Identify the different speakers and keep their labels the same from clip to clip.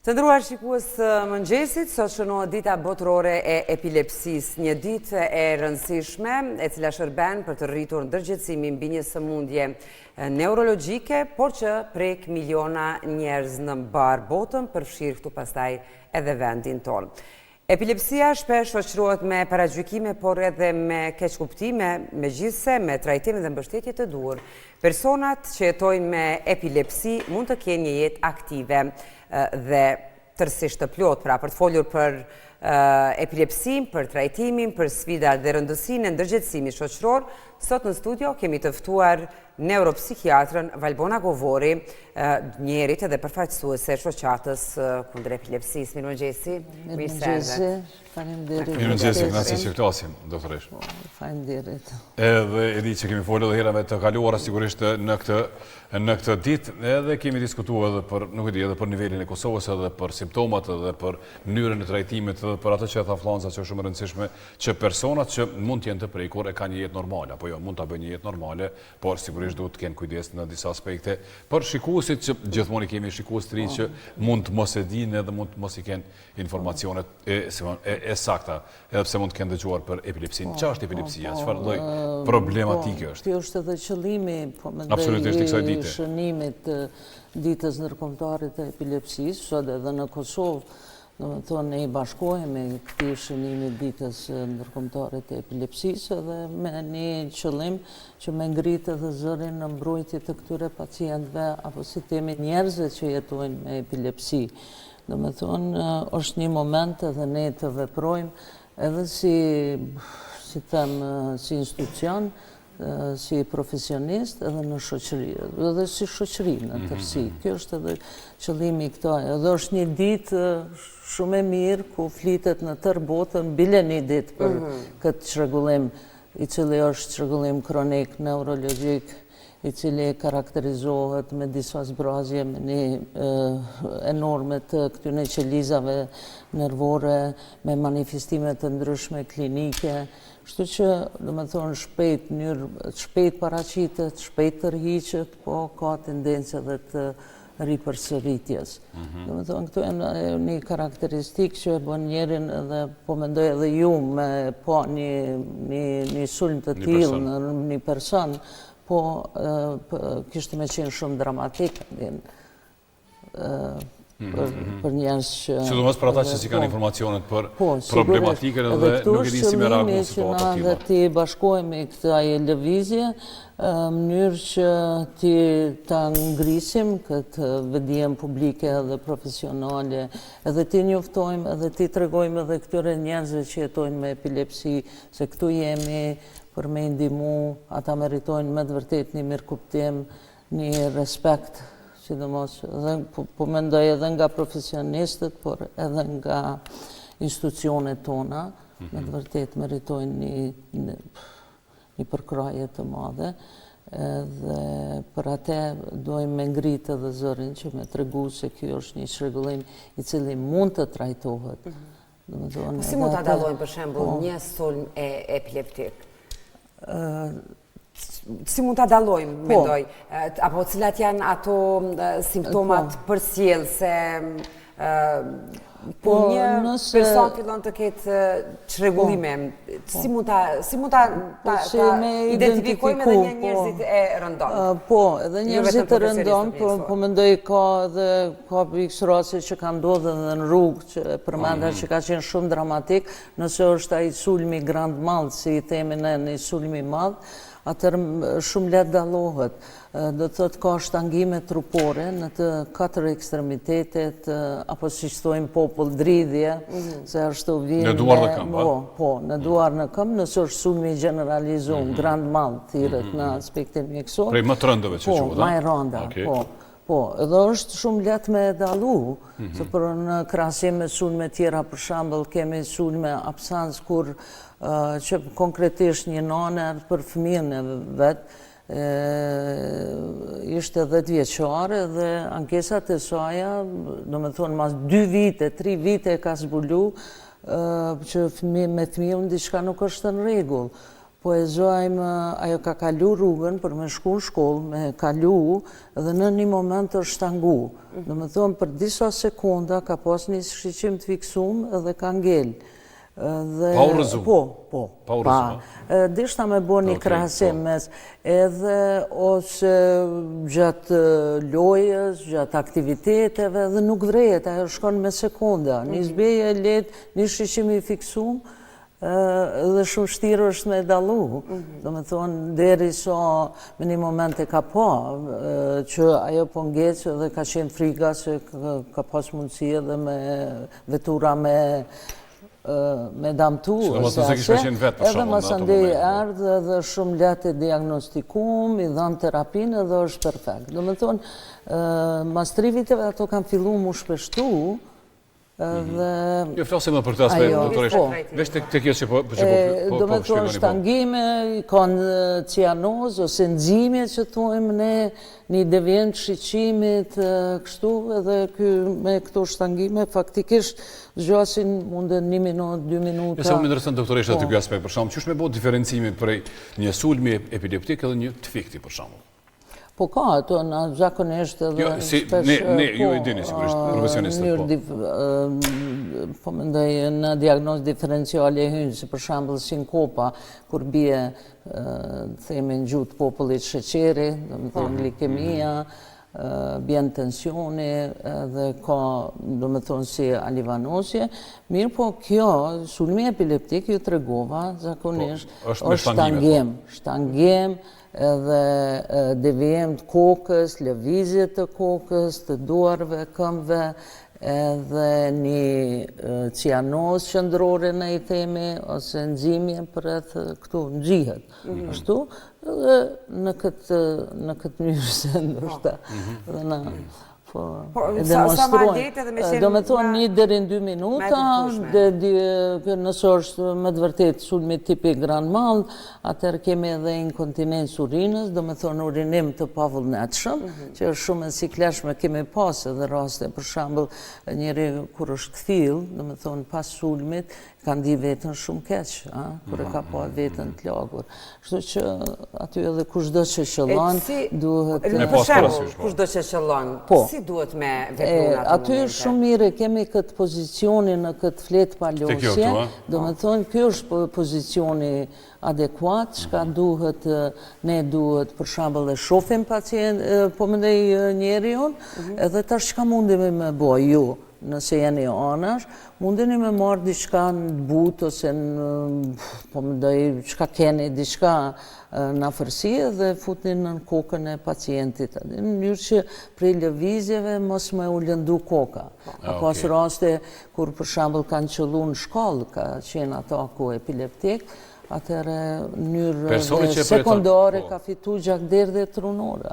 Speaker 1: Të ndëruar shikues mëngjesit, sot shënohet dita botërore e epilepsisë, një ditë e rëndësishme e cila shërben për të rritur ndërgjegjësimin mbi një sëmundje neurologjike, por që prek miliona njerëz në mbar botën, përfshirë këtu pastaj edhe vendin tonë. Epilepsia shpesh shoqërohet me paragjykime, por edhe me keqkuptime, megjithse me trajtim dhe mbështetje të duhur. Personat që jetojnë me epilepsi mund të kenë një jetë aktive dhe tërësisht të plot, pra për të folur për epilepsin, për trajtimin, për sfidat dhe rëndësinë e ndërgjegjësimit shoqëror, sot në studio kemi të ftuar neuropsikiatrën Valbona Govori, njerit edhe përfaqësuese shoqatës kundër epilepsisë. Mirëmëngjesi.
Speaker 2: Mirëmëngjesi. Faleminderit.
Speaker 3: Mirëmëngjesi, kënaqësi që flasim, doktoresh.
Speaker 2: Faleminderit.
Speaker 3: Edhe e di që kemi folur edhe herave të kaluara sigurisht në këtë ditë, edhe kemi diskutuar edhe për, nuk e di, edhe për nivelin e Kosovës, edhe për simptomat, edhe për mënyrën e trajtimit, edhe për atë që tha Fllanca që është shumë e rëndësishme, që personat që mund të jenë të prekur e kanë një jetë normale, apo jo, mund ta bëjnë një jetë normale, por sigurisht duhet të kenë kujdes në disa aspekte. Për shikuesit që gjithmonë kemi shikues të rinj që mund të mos e dinë edhe mund të mos i kenë informacionet e sakta, edhe pse mund të kenë dëgjuar për epilepsinë. Çfarë është epilepsia? Çfarë lloj problematike është?
Speaker 2: Kjo është edhe qëllimi, po mendoj,
Speaker 3: absolutisht, i kësaj dite.
Speaker 2: Shënimit të ditës ndërkombëtare të epilepsisë, sot edhe në Kosovë, domethënë ne i bashkohemi këtij shënimi ditës ndërkombëtare të epilepsisë dhe me një qëllim që me ngritë edhe zërin në mbrojtje të këtyre pacientëve apo si themi njerëzve që jetojnë me epilepsi. Domethënë është një moment edhe ne të veprojmë edhe si institucion, si profesionist edhe në shoqëri, edhe si shoqëri në tërësi. Kjo është edhe qëllimi i këtij. Edhe është një ditë shumë e mirë ku flitet në tërë botën, bile një ditë për këtë çrregullim, i cili është çrregullim kronik neurologjik, i cili karakterizohet me disa zbrazje, me një enorme të këtyre qelizave nervore, me manifestime të ndryshme klinike. Kështu që, domethënë, shpejt paraqitet, shpejt tërhiqet, po ka tendencë edhe të ripërsëritjes. Domethënë, këtu e një karakteristikë që e bën njerin edhe, po mendoj edhe ju, me po një sulm të tillë në një person, po kishte me qenë shumë dramatik për njerëz që...
Speaker 3: Sidomos për ata që si kanë informacionet për problematikën edhe nuk e din si me reaguar në situata të tilla.
Speaker 2: Dhe ti bashkohemi kësaj lëvizje, mënyrë që ti ta ngrisim këtë vetdijen publike dhe profesionale, edhe ti njoftojmë, edhe ti tregojmë edhe këtyre njerëzve që jetojnë me epilepsi, se këtu jemi për me ndihmu, ata meritojnë me të vërtet një mirëkuptim, një respekt, sidomos, po mendoj edhe nga profesionistët, por edhe nga institucionet tona, me të vërtet meritojnë një përkraje të madhe, dhe për atë dojmë me ngritë edhe zërin që me tregu se kjo është një çrregullim i cili mund të trajtohet.
Speaker 1: Si mund ta dallojmë për shembull një sulm epileptik? Si mund ta dallojmë, mendoj, apo cilat janë ato simptomat përcjellëse, po një person fillon të ketë çrregullime, si mund ta identifikojmë edhe një njerëzit e rëndom?
Speaker 2: Po, edhe njerëzit e rëndom, po mendoj ka x raste që ka ndodhur edhe në rrugë, që përmenda që ka qenë shumë dramatik, nëse është ai sulmi grand mal, si i themi ne, një sulmi i madh, atër shumë letë dallohet. Do të thotë ka shtangime trupore në të 4 ekstremitetet, apo si thojmë popull dridhje, se ashtu vjen
Speaker 3: në duar në këmbë.
Speaker 2: Po, në duar në këmbë, nëse është sulmi generalizuar, grand mal, thirret në aspektin mjekësor.
Speaker 3: Prej më të rëndëve që quhet.
Speaker 2: Po, më e rënda, po, edhe është shumë lehtë me dallu, se për në krahasim me sulme tjera, për shembull, kemi sulme absence kur që konkretisht një nane për fëmijën e vetë, ishte 10 vjeçare dhe ankesat e saja, do me thonë mas 2 vite, 3 vite ka zbulu që me fëmijën diçka nuk është në rregull. po e zojmë, ajo ka kalu rrugën për me shku në shkollë, me kalu dhe në një moment të shtangu. Dhe me thonë, për disa sekonda ka pas një shqyqim të fiksum dhe ka ngell.
Speaker 3: Pa u rëzu?
Speaker 2: Po.
Speaker 3: Pa u rëzu?
Speaker 2: Dishta me bo një krahasim mes edhe ose gjatë lojës, gjatë aktiviteteve dhe nuk vrejet, ajo shkon me sekonda. Një zbeje e let, një shqyqim i fiksum, dhe shumë shtirë është me dalu. Do me thonë, deri sa me një moment e ka pa, që ajo po ngeqë dhe ka qenë friga se ka pas mundësi edhe me vetura me damtu. Edhe mas andej ardhë dhe shumë letë diagnostikum, i dhanë terapinë dhe është perfekt. Do me thonë, mas 3 viteve ato kanë fillu mu shpeshtu,
Speaker 3: Jo, flasim edhe për të aspekt, doktoresh, veç të kjo që po shpjegoni.
Speaker 2: Do me thonë shtangime, kanë cianoz ose enzime që thojmë ne, një devijent shqyqimit kështu, edhe me këto shtangime faktikisht zgjasin mundën 1 minutë, 2 minuta.
Speaker 3: Nëse më interesant, doktoresh, aty kjo aspekt, për shumë, që është me bo diferencimin për një sulmi epileptik edhe një të fikti, për shumë?
Speaker 2: Po ka, ato në zakonisht edhe
Speaker 3: Ne, ju e dini sigurisht, profesionistët,
Speaker 2: po mendoj në diagnoz diferenciale hynë, si për shembull sinkopa, kur bie, themi në gjuhë popullit sheqeri, do me thonë glikemia, bjen tensioni dhe ka, do me thonë si alivanosje, mirë po kjo, sulmi epileptik ju tregova, zakonisht, është shtangim, edhe devijim të kokës, lëvizje të kokës, të duarve, këmbëve, edhe një cianoz qëndrore në i themi, ose enzimje për atë këtu, në gjihet. Ashtu, edhe në këtë mënyrë se ndoshta, dhe na e demonstrojnë. Do me thonë 1 deri në 2 minuta, nësë është me të vërtet sulmi tipi grand mal, atër kemi edhe inkontinencë urinës, do me thonë urinim të pavullnetshëm, që është shumë e sikleshme, kemi pas edhe raste, për shembull njëri kur është kthil, do me thonë pas sulmit, ka ndi vetën shumë keq, kur e ka pa vetën të lagur. Kështu që aty edhe kushdo që qëllon, duhet...
Speaker 1: Në përshemë, kushdo që qëllon, si duhet me veprun atë
Speaker 2: aty është shumë mire, kemi këtë pozicioni në këtë fletë palosje, do me thonë, kjo është pozicioni adekuat, shka duhet, ne duhet për shembull e shofim pacient, po mëndej njeri unë, edhe ta shka mundemi me boj ju, nëse jeni anash, mundeni me marrë diçka në but ose në, po më dojë, qka keni diçka në afërsi dhe futni në kokën e pacientit. Në mënyrë që prej lëvizjeve mos me u lëndu koka. Ka pas raste kur për shembull kanë qëllu në shkollë, ka qenë ataku epileptik, atëre mënyrë sekundare ka fitu gjakder dhe trunora.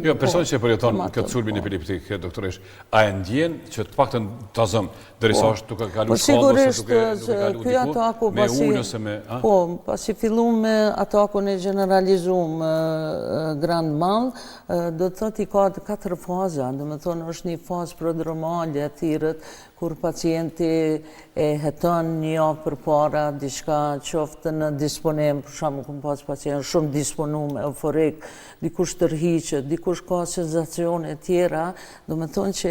Speaker 3: Jo, personi që përjeton këtë sulmin epileptik, doktoresh, a e ndjen që të paktën të zëmë, dërisa është duke kalu shkollë, ose duke kalu diku, me ullë ose me...
Speaker 2: Po, pasi fillu me atakun e generalizum grand mal, do të thot i ka 4 faza, do me thonë është një fazë prodromale thirët, kur pacienti e heton një javë për para, diçka qoftë në disponim, për shumë këmë pas pacient shumë disponum, euforik, dikush tërhiqet, dikush ka senzacione tjera, do me thonë që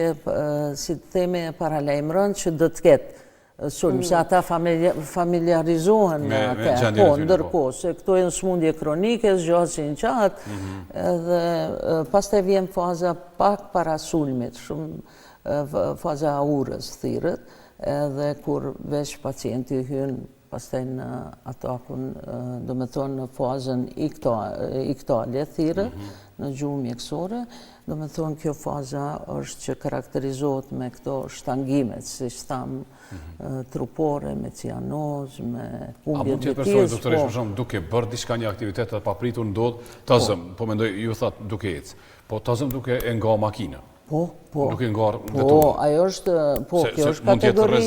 Speaker 2: si theme paralajmëron që do të ketë sulm, se ata familiarizohen me atë, po, ndërkohë, se këto e në smundje kronike, zgjasin qatë, edhe pas të vjen faza pak para sulmit, shumë faza aurës thirët, edhe kur veç pacienti hynë pastaj në atakun, do me thonë në fazën iktale thirët, në gjuhë mjekësore, do me thonë kjo faza është që karakterizohet me këto shtangimet, si shtamë trupore, me cianoz, me humbje
Speaker 3: të tijës. Doktoresh, për shumë, duke bërë diçka një aktivitet dhe papritur ndodhë, ta zëmë, po mendoj, ju thatë duke ecë, po ta zëmë duke e nga makina.
Speaker 2: Po.
Speaker 3: Duke ngarë
Speaker 2: detuar. Po, ajo është, po, kjo është kategori,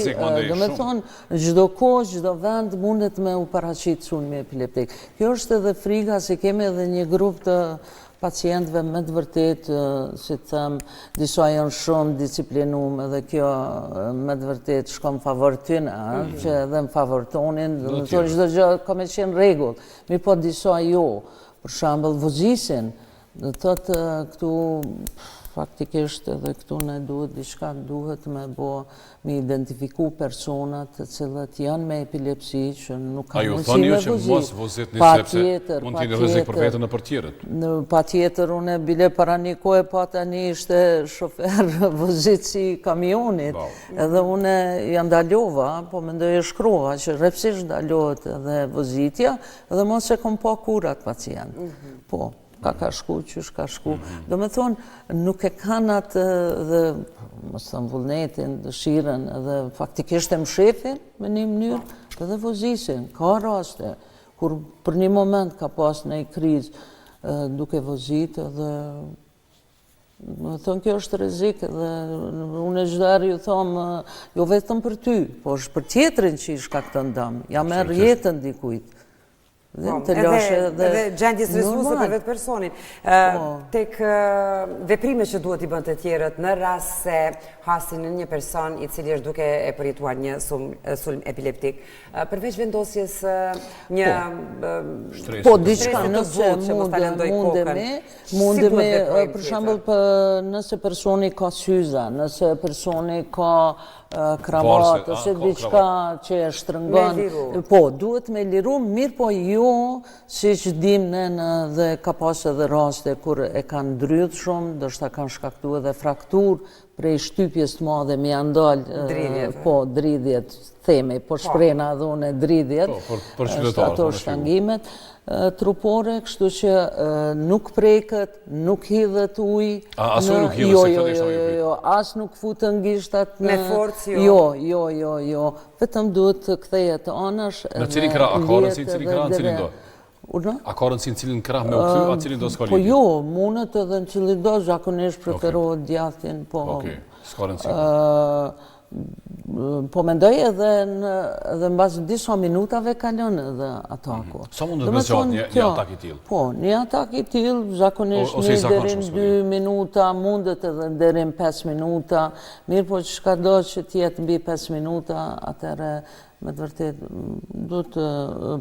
Speaker 2: do me thonë, gjdo kohë, gjdo vend mundet me u paraqit sulmi epileptik. Kjo është edhe friga se kemi edhe një grup të pacientëve me të vërtet, si të them, disa janë shumë disciplinuar dhe kjo me të vërtet shkon favor tyne, që edhe në favor tonin, do të thonë çdo gjë ka me qenë rregull. Mirë po disa jo, për shembull vozisin, do të thotë këtu faktikisht edhe këtu ne duhet me identifiku personat të cilët janë me epilepsi që nuk kanë mundësi me vozit.
Speaker 3: Patjetër, mund t'jeni rrezik për vetën e për tjerët.
Speaker 2: Patjetër, unë bile para një kohë pa tani ishte shofer vozit si kamionit. Edhe unë ja ndalova, po mendoj e shkrova që rrepsisht ndalohet edhe vozitja edhe mos e kom pa kurat pacient. Po. Ka shku, qysh ka shku. Do me thonë, nuk e kanë atë dhe, mos thëmë vullnetin, dëshiren, edhe faktikisht e mshefin me një mënyrë, edhe vozisin. Ka raste, kur për një moment ka pas në i krizë duke vozit, edhe me thonë, kjo është rrezik, edhe unë e çdo ju thomë, jo vetëm për ty, po është për tjetrin që i shka këtë ndam, ja merr jetën dikujt.
Speaker 1: Edhe gjendjes resurse për vetë personin. Tek veprime që duhet i bën të tjerët në rast se hasin në një person i cili është duke e përjetuar një sulm epileptik, përveç vendosjes një
Speaker 2: po diçka nëse mundemi, për shembull nëse personi ka syza, nëse personi ka kravatë, ose diçka që e shtrëngon, po, duhet me liru, mirë po jo, si që dim në dhe ka pas edhe raste kur e kanë ndrydh shumë, dështë ta kanë shkaktu edhe fraktur, prej shtypjes të madhe me janë dalë, po, dridhjet, theme, po shprena edhe une dridhjet, ato shtangimet trupore, kështu që nuk preket, nuk hidhet uj.
Speaker 3: As uj nuk hidhet,
Speaker 2: jo, as nuk futën gishtat
Speaker 1: me forcë, jo.
Speaker 2: Jo, vetëm duhet të kthehet anash.
Speaker 3: Në cilin krah, a ka rëndësi në cilin krah, në cilin do? A ka rëndësi në cilin krah me u kthy, a cilin do s'ka lidhje?
Speaker 2: Po jo, mundet edhe në cilin do, zakonisht preferohet djathtin, po.
Speaker 3: Okej, s'ka rëndësi.
Speaker 2: Po mendoj edhe në bazë disa minutave kalon edhe ataku.
Speaker 3: Sa mund të zgjat një atak i tillë?
Speaker 2: Po, një atak i tillë zakonisht një deri në 2 minuta, mundet edhe deri në 5 minuta, mirë po që ka do që t'jetë mbi 5 minuta, atëherë me të vërtet, duhet,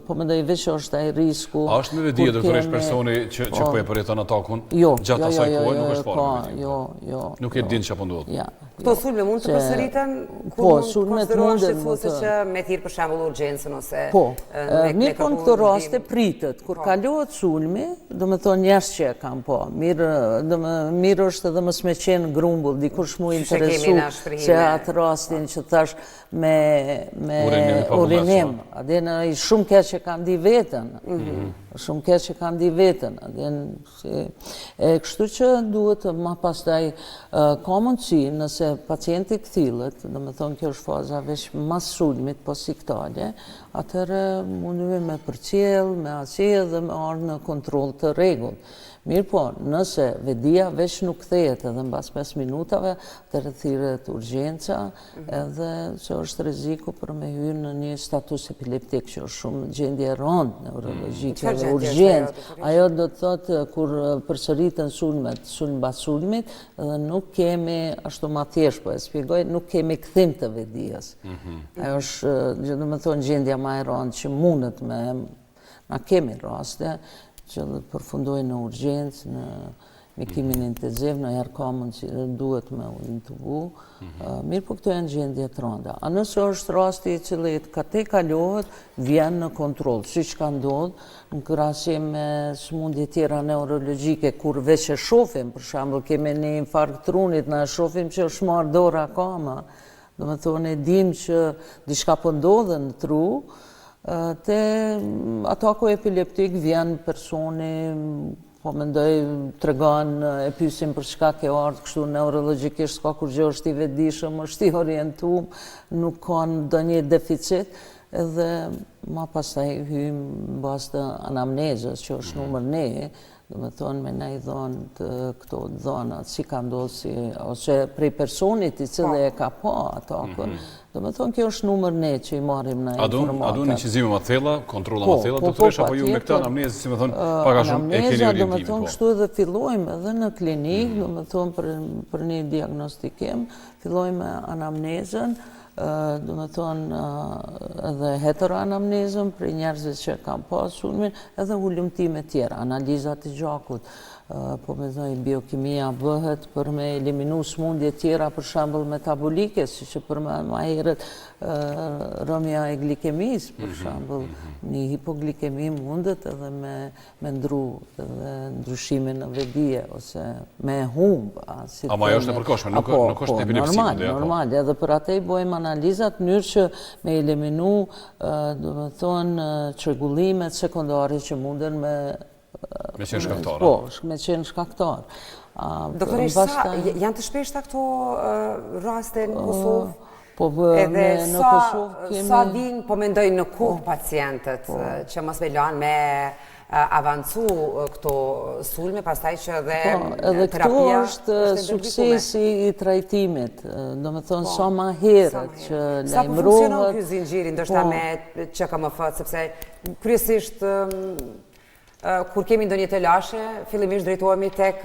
Speaker 2: po mendoj veç është ai risku.
Speaker 3: A është me vedi doktoresh personi që po e përjeton atakun gjatë asaj kohe, nuk është parë?
Speaker 2: Jo.
Speaker 3: Nuk e din çfarë po ndodh.
Speaker 1: Këto sulme mund të përsëriten?
Speaker 2: Po, sulmet mundet.
Speaker 1: Që me thirr për shembull urgjencën ose
Speaker 2: po, mirë po në këto raste pritet. Kur kalohet sulmi, do me thonë njerëz që e kanë po. Mirë është edhe mos me qenë grumbull, dikush mu interesu se atë rastin që thash me urinim. Adena i shumë keq që kanë di vetën. Shumë keq që kanë di vetën. Kështu që duhet ma pastaj ka mundësi nëse pacienti kthillet, do me thonë kjo është faza veç mas sulmit, po si këtale, atëherë mundime me përcjell, me asje dhe me arë në kontrol të rregullt. Mirë po, nëse vedia veç nuk kthehet edhe mbas 5 minutave, atëherë thirret urgjenca, edhe që është rreziku për me hyrë në një status epileptik, që është shumë gjendje rëndë neurologjike dhe urgjencë. Ajo do të thotë kur përsëritën sulmet, sulm mbas sulmit, dhe nuk kemi, ashtu ma thjesht po e shpjegoj, nuk kemi kthim të vedijes. Ajo është, do të thonë, gjendja më e rëndë që mundet me, na kemi raste, që përfundojnë në urgjencë, në mjekimin intensiv, në herë ka mundësi duhet me u intubu. Mirë po këto janë gjendje të rënda. A nëse është rasti i cili ka te kalohet, vjen në kontroll, siç ka ndodhur në krahasim me sëmundje tjera neurologjike, kur veç e shohim, për shembull, kemi një infarkt trunit, na e shohim që është marrë dora akoma, do me thonë e dim që diçka po ndodhe në tru, te ataku epileptik vjen personi, po mendoj tregon, e pyesim për çka ke ardhur kështu neurologjikisht, ka kur gjë është i vetëdijshëm, është i orientuar, nuk ka ndonjë deficit, edhe ma pastaj hym bazë të anamnezës, që është numër 1, do me thonë me ne I dhonë të këto dhonat, si ka ndodhur, ose prej personit I cili e ka pa atakën, do me thonë kjo është numër ne që I marrim në informatat.
Speaker 3: A du një qizime më thella, kontrola më thella, doktoresh, apo ju me këta anamnezë, si me thonë, paka shumë e keni orientimi?
Speaker 2: Do me thonë kështu edhe fillojmë edhe në klinik, do me thonë për një diagnostikim, fillojmë anamnezën, do me thonë edhe heteroanamnezën për njerëzve që kam pas sulmin, edhe ullumtime tjera, analizat I gjakut, po me thënë biokimia bëhet për me eliminu smundje tjera për shembull metabolike, si që për ma herët rëmja e glikemis, për shembull, një hipoglikemi mundet edhe me ndru edhe ndryshimin në vedije, ose me humb.
Speaker 3: Ama ajo është e përkohshme, nuk është epilepsi.
Speaker 2: Normal, edhe për atë I bojmë analizat në mënyrë që me eliminu, do me thonë, çrregullimet sekondare që munden
Speaker 3: me qenë shkaktar.
Speaker 2: Po, me qenë shkaktar.
Speaker 1: Doktoresh, janë të shpeshta këto raste në Kosovë?
Speaker 2: Po, në Kosovë kemi...
Speaker 1: Sa vinë, po mendoj në kohë pacientët, që mos me lanë me avancu këto sulme, pastaj që dhe terapia...
Speaker 2: Edhe këto është suksesi I trajtimit, do me thonë sa ma herët që lajmërohet...
Speaker 1: Sa po funksionon ky zinxhiri, ndoshta me CKMF, sepse kryesisht kur kemi ndonjë të lashe, fillimisht drejtohemi tek...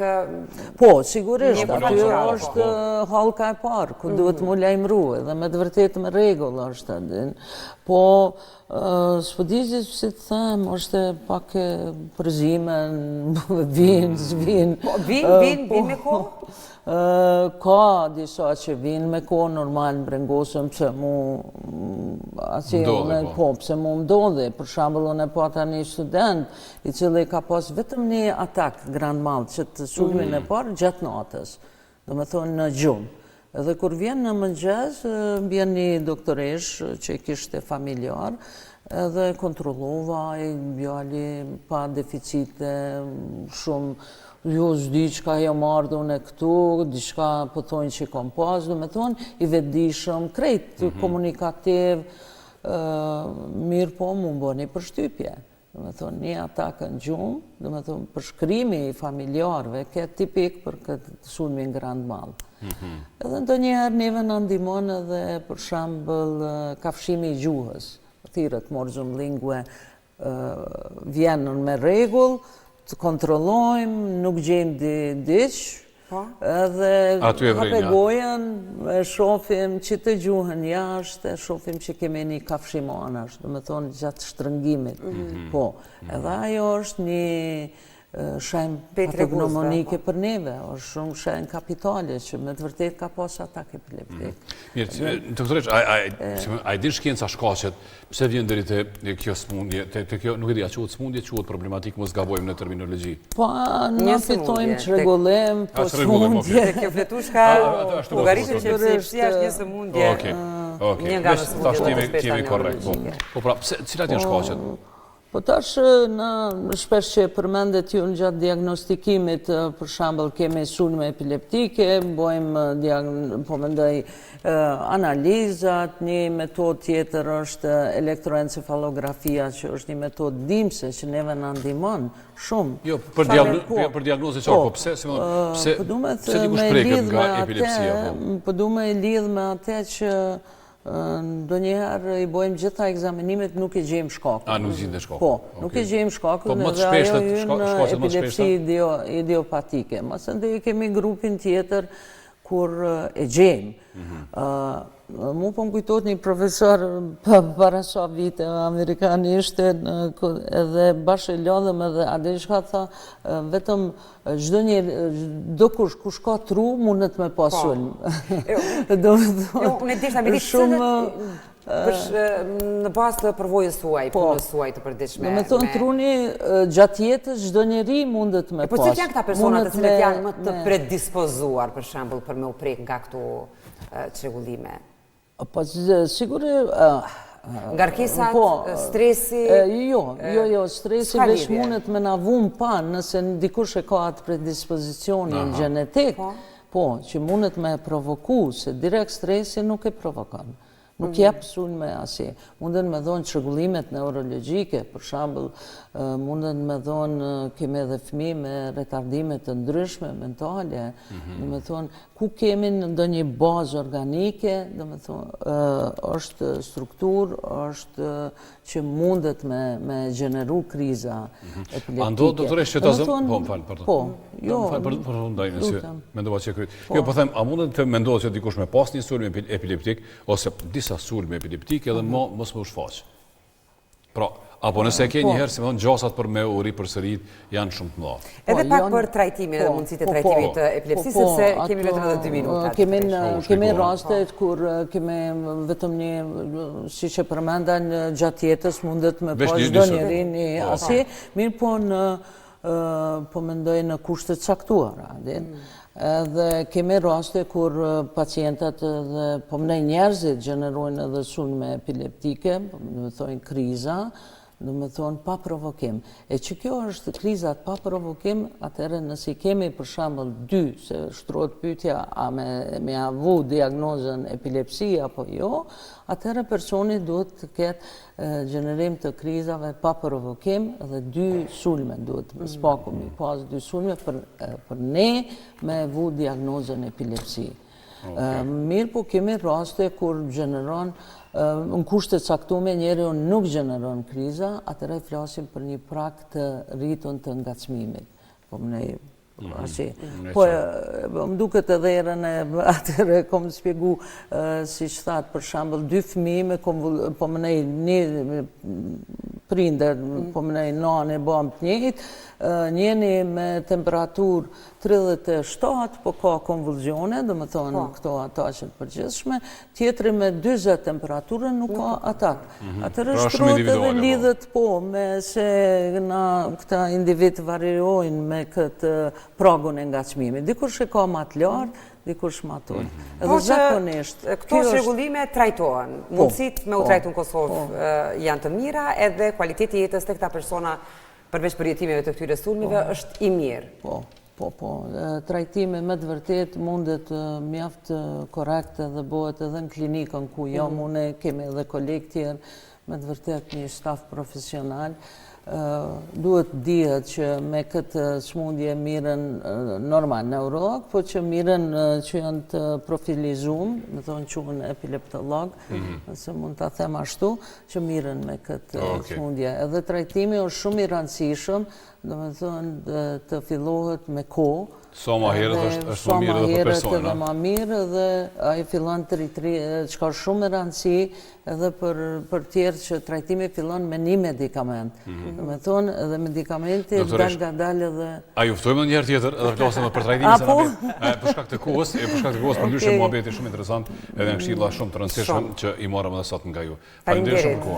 Speaker 2: Po, sigurisht, aty është hallka e parë, ku duhet mu lajmëru, edhe me të vërtet me rregull është. Po, s'pëdizit, si të them, është pak e përzime, vinë, s'vinë.
Speaker 1: Vinë me kohë?
Speaker 2: Ka disa që vinë me kohë, normal brengosëm që mu... Pse mu mdodhe, për shambull, unë e pata një student, I cili ka pas vetëm një atak grand mal, që të sulmin e parë gjatë natës, do me thonë në gjumë. Edhe kur vjen në mëngjes, vjen një doktoresh që kishte familjar, edhe kontrollova, bjali pa deficite, shumë, jo s'di qka jam ardhë unë e këtu, diçka po thonë që I kom pas, do me thonë, I vetëdijshëm, krejt komunikativ, mirë po mu më bëni përshtypje. Do me thonë, një atakë në gjumë, do me thonë, përshkrimi I familjarve, këtë tipik për këtë sulmin grand mal. Edhe ndo njëherë neve në ndimon edhe për shembull kafshimi I gjuhës, thirët morzum lingue vjenën me rregull, të kontrollojmë, nuk gjejmë diçka, edhe hape gojen, shofim që të gjuhën jashtë, shofim që kemi një kafshim anash, do me thonë gjatë shtrëngimit. Po, edhe ajo është një shenjë patognomonike për neve, është shumë shenjë kapitale që me të vërtet ka pas atak epileptik.
Speaker 3: Mirë, doktoresh, a I din shkenca shkaqet, pse vjen deri te kjo smundje, te kjo, nuk e di, a quhet smundje, quhet problematik, mos gabojmë në terminologji.
Speaker 2: Po, ne fitojmë çrregullim, po smundje.
Speaker 1: Kjo fletushka, llogaritë që epilepsia është një smundje. Një nga smundjet
Speaker 3: tash kemi korrekt. Po pra, cilat janë shkaqet?
Speaker 2: Po tash në shpesh që përmendet ju në gjatë diagnostikimit, për shembull kemi sulme epileptike, bojmë po mendoj analizat, një metodë tjetër është elektroencefalografia, që është një metodë ndihmëse që neve na ndihmon shumë.
Speaker 3: Jo, për diagnozë qartë, po pse dikush preket nga epilepsia?
Speaker 2: Po du me lidh me atë që do njëherë I bojmë gjitha egzaminimet, nuk I gjejmë shkakun.
Speaker 3: A, nuk gjejmë shkakun.
Speaker 2: Po, nuk I gjejmë shkakun, edhe ajo hynë epilepsi idiopatike. Masë kemi grupin tjetër kur e gjejmë. Mu po më kujtot një profesor para sa vite amerikanë ishte edhe bashkë e lodhëm edhe ade shka tha vetëm çdo kush ka tru mundet me pasulm.
Speaker 1: Unë e desha me ditë në bazë të përvojës suaj, punës suaj të përditshme.
Speaker 2: Do me thonë truni gjatë jetës çdo njeri mundet me pas.
Speaker 1: Po cilët janë këta persona të cilët janë më të predispozuar për shembull për me u prek nga këto çrregullime?
Speaker 2: Po sigurisht
Speaker 1: ngarkesat, stresi...
Speaker 2: Jo, stresi veç mundet me na vum pa nëse dikush e ka atë predispozicionin gjenetik, po, që mundet me provoku, se direkt stresi nuk e provokon. Nuk jep sulme asnjë. Munden me thonë çrregullimet neurologjike, për shembull, munden me thonë kemi edhe fëmijë me retardime të ndryshme mentale, domethënë ku kemi ndonjë bazë organike, domethënë është strukturë, është që mundet me gjeneru kriza epileptike.
Speaker 3: Ando, doktoresh, që ta zëmë... Po, më falë, pardon.
Speaker 2: Po, jo.
Speaker 3: Më falë, përfundaj, nëse mendova që kryt. Jo, po them, a mundet të mendohet që dikush me pas një sulm epileptik, ose disa sulme epileptike edhe mos më shfaq? Pra, apo nëse ke njëherë, si më thonë, gjasat për me uri për sërit janë shumë të mëdha.
Speaker 1: Edhe pak për trajtimin dhe mundësit e trajtimit të epilepsisë, se kemi vetëm edhe 2 minuta.
Speaker 2: Kemi raste kur kemi vetëm një, si që përmendan gjatë jetës, mundet me pas çdo njeri një asi, mirë po po mendoj në kushtet caktuara. Edhe kemi raste kur pacientat dhe po mënej njerëzit gjenerojnë edhe sulme epileptike, me thojnë kriza, do me thonë pa provokim. E që kjo është krizat pa provokim, atëherë nësi kemi për shembull 2, se shtrohet pyetja a me avu diagnozën epilepsi apo jo, atëherë personi duhet të ketë gjenerim të krizave pa provokim dhe 2 sulme duhet spaku mi pas 2 sulme për ne me avu diagnozën epilepsi. Mirë po kemi raste kur gjeneron në kushtet caktuar njeriu nuk gjeneron kriza, atëherë flasim për një prag të rritur të ngacmimit. Po më duket edhe erën e atëherë kom të shpjegu, si që thatë, për shembull 2 fëmijë po më nej një prindër, po më nej nane bam të njëjtë, njeni me temperaturë 37, po ka konvulzione, do më thonë këto ataqet përgjithshme, tjetri me 20 temperaturën nuk ka atak. Atëherë shtrohet edhe lidhet me se na këta individ variojnë me këtë pragun e ngacmimit. Dikush e ka më të lartë, dikush më të ulët.
Speaker 1: Edhe zakonisht këto rregullime trajtohen. Mundësit me u trajtu në Kosovë janë të mira, edhe kualiteti jetës të këta persona përveç përjetimeve të këtyre sulmeve është i mirë.
Speaker 2: Po. Trajtimi me të vërtet mundet mjaft korrekt dhe bëhet edhe në klinikën ku jam une, kemi edhe kolegë tjerë, me të vërtet një staf profesional. Duhet dihet që me këtë smundje miren normal neurolog, po që miren që janë të profilizuar, me thonë quhen epileptolog, nëse mund ta them ashtu, që miren me këtë smundje. Edhe trajtimi është shumë i rëndësishëm, do me thonë të fillohet me kohë.
Speaker 3: Sa ma herët është më mirë edhe për persona.
Speaker 2: Edhe ma mirë dhe a i fillon të që ka shumë rëndësi edhe për tjerë që trajtimi fillon me një medikament. Me thonë edhe medikamenti dalë edhe...
Speaker 3: A juftojmë në njërë tjetër edhe flasëm edhe për trajtimi për shkak të kohës, për ndryshe muhabeti shumë interesant edhe në këshilla shumë të rëndësishëm që i marrëm edhe sot nga ju. Faleminderit shumë për kohën.